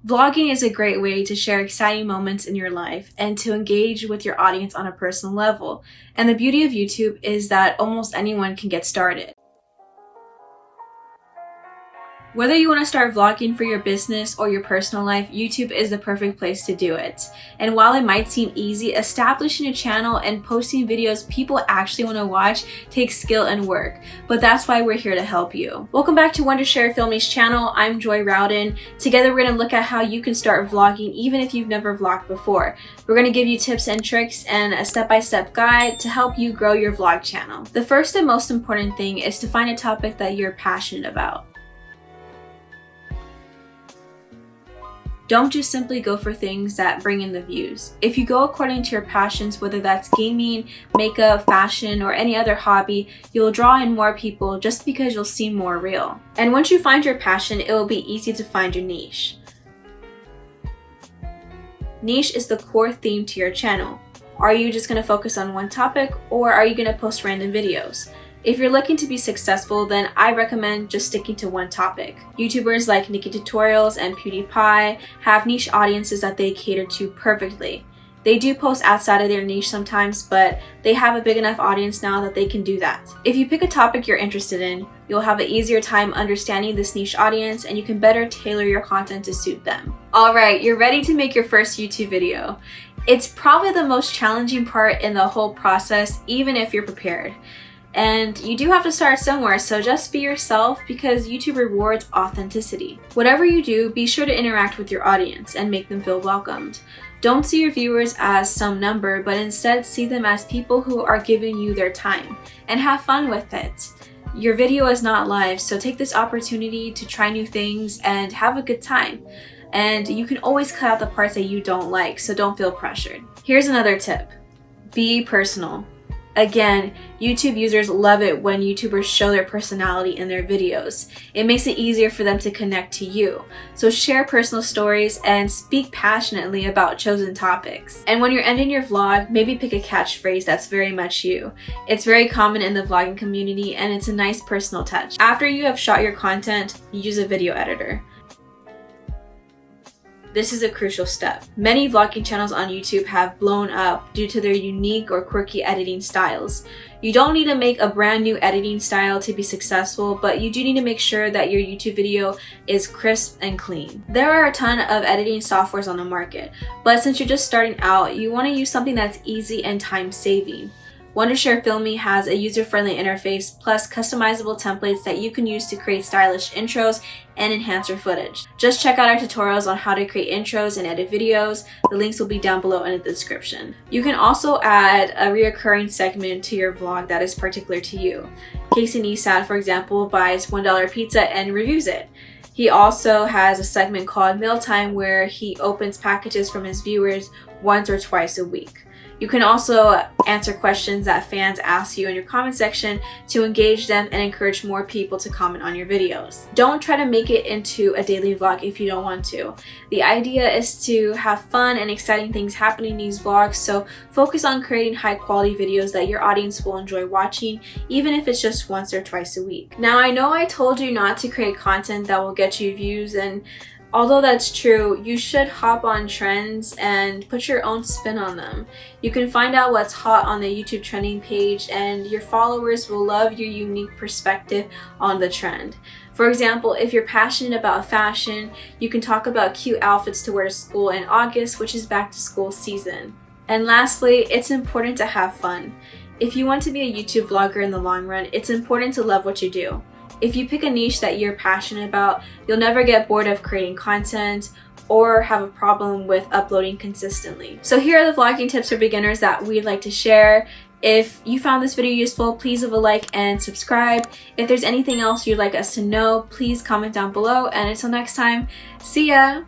Vlogging is a great way to share exciting moments in your life and to engage with your audience on a personal level. And the beauty of YouTube is that almost anyone can get started. Whether you want to start vlogging for your business or your personal life, YouTube is the perfect place to do it. And while it might seem easy, establishing a channel and posting videos people actually want to watch takes skill and work. But that's why we're here to help you. Welcome back to Wondershare Filmy's channel. I'm Joy Rowden. Together we're going to look at how you can start vlogging even if you've never vlogged before. We're going to give you tips and tricks and a step-by-step guide to help you grow your vlog channel. The first and most important thing is to find a topic that you're passionate about. Don't just simply go for things that bring in the views. If you go according to your passions, whether that's gaming, makeup, fashion, or any other hobby, you'll draw in more people just because you'll seem more real. And once you find your passion, it will be easy to find your niche. Niche is the core theme to your channel. Are you just going to focus on one topic, or are you going to post random videos? If you're looking to be successful, then I recommend just sticking to one topic. YouTubers like Nikki Tutorials and PewDiePie have niche audiences that they cater to perfectly. They do post outside of their niche sometimes, but they have a big enough audience now that they can do that. If you pick a topic you're interested in, you'll have an easier time understanding this niche audience and you can better tailor your content to suit them. Alright, you're ready to make your first YouTube video. It's probably the most challenging part in the whole process, even if you're prepared. And you do have to start somewhere, so just be yourself because YouTube rewards authenticity. Whatever you do, be sure to interact with your audience and make them feel welcomed. Don't see your viewers as some number, but instead see them as people who are giving you their time, and have fun with it. Your video is not live, so take this opportunity to try new things and have a good time. And you can always cut out the parts that you don't like, so don't feel pressured. Here's another tip. Be personal. Again, YouTube users love it when YouTubers show their personality in their videos. It makes it easier for them to connect to you. So share personal stories and speak passionately about chosen topics. And when you're ending your vlog, maybe pick a catchphrase that's very much you. It's very common in the vlogging community and it's a nice personal touch. After you have shot your content, use a video editor. This is a crucial step. Many vlogging channels on YouTube have blown up due to their unique or quirky editing styles. You don't need to make a brand new editing style to be successful, but you do need to make sure that your YouTube video is crisp and clean. There are a ton of editing softwares on the market, but since you're just starting out, you want to use something that's easy and time-saving. Wondershare Filmy has a user-friendly interface plus customizable templates that you can use to create stylish intros and enhance your footage. Just check out our tutorials on how to create intros and edit videos. The links will be down below in the description. You can also add a reoccurring segment to your vlog that is particular to you. Casey Neistat, for example, buys $1 pizza and reviews it. He also has a segment called Mealtime where he opens packages from his viewers once or twice a week. You can also answer questions that fans ask you in your comment section to engage them and encourage more people to comment on your videos. Don't try to make it into a daily vlog if you don't want to. The idea is to have fun and exciting things happening in these vlogs, so focus on creating high quality videos that your audience will enjoy watching, even if it's just once or twice a week. Now, I know I told you not to create content that will get you views, and although that's true, you should hop on trends and put your own spin on them. You can find out what's hot on the YouTube trending page and your followers will love your unique perspective on the trend. For example, if you're passionate about fashion, you can talk about cute outfits to wear to school in August, which is back to school season. And lastly, it's important to have fun. If you want to be a YouTube vlogger in the long run, it's important to love what you do. If you pick a niche that you're passionate about, you'll never get bored of creating content or have a problem with uploading consistently. So here are the vlogging tips for beginners that we'd like to share. If you found this video useful, please leave a like and subscribe. If there's anything else you'd like us to know, please comment down below. And until next time, see ya!